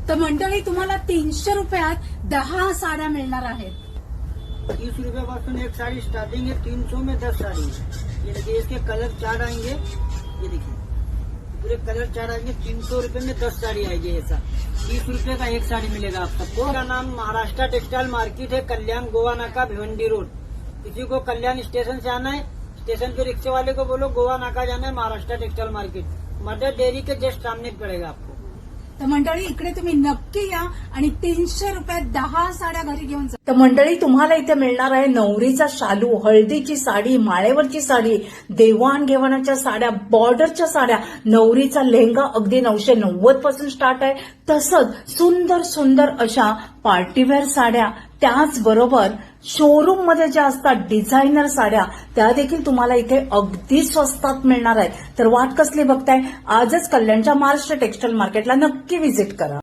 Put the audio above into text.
तर मंडळी तुम्हाला 300 रुपयात 10 साड्या मिळणार आहेत. 30 रुपये एक साड़ी स्टार्टिंग है, 300 में 10 साड़ी है। ये देखिए इसके कलर 4 आएंगे, ये देखिए पूरे कलर 4 आएंगे। 300 रुपए में 10 साड़ी आएगी। ऐसा 30 रुपए का एक साड़ी मिलेगा आप सबको। इसका नाम महाराष्ट्र टेक्सटाइल मार्केट है, कल्याण गोवा नाका भिवंडी रोड। किसी को कल्याण स्टेशन से आना है, स्टेशन के रिक्शे वाले को बोलो गोवा नाका जाना है, Maharashtra textile market mother dairy के जस्ट सामने पड़ेगा आपको। तर मंडळी इकडे तुम्ही नक्की या आणि 300 रुपयात 10 साड्या घरी घेऊन जा. तर मंडळी तुम्हाला इथे मिळणार आहे नवरीचा शालू, हळदीची साडी, माळेवरची साडी, देवाणघेवाणाच्या साड्या, बॉर्डरच्या साड्या, नवरीचा लेहंगा अगदी 990 पासून स्टार्ट आहे. तसंच सुंदर सुंदर अशा पार्टीवेअर साड्या, त्याचबरोबर शोरूम मध्ये ज्या असतात डिझायनर साड्या, त्या देखील तुम्हाला इथे अगदी स्वस्तात मिळणार आहेत. तर वाट कसली बघताय, आजच कल्याणच्या महाराष्ट्र टेक्सटाईल मार्केटला नक्की व्हिजिट करा.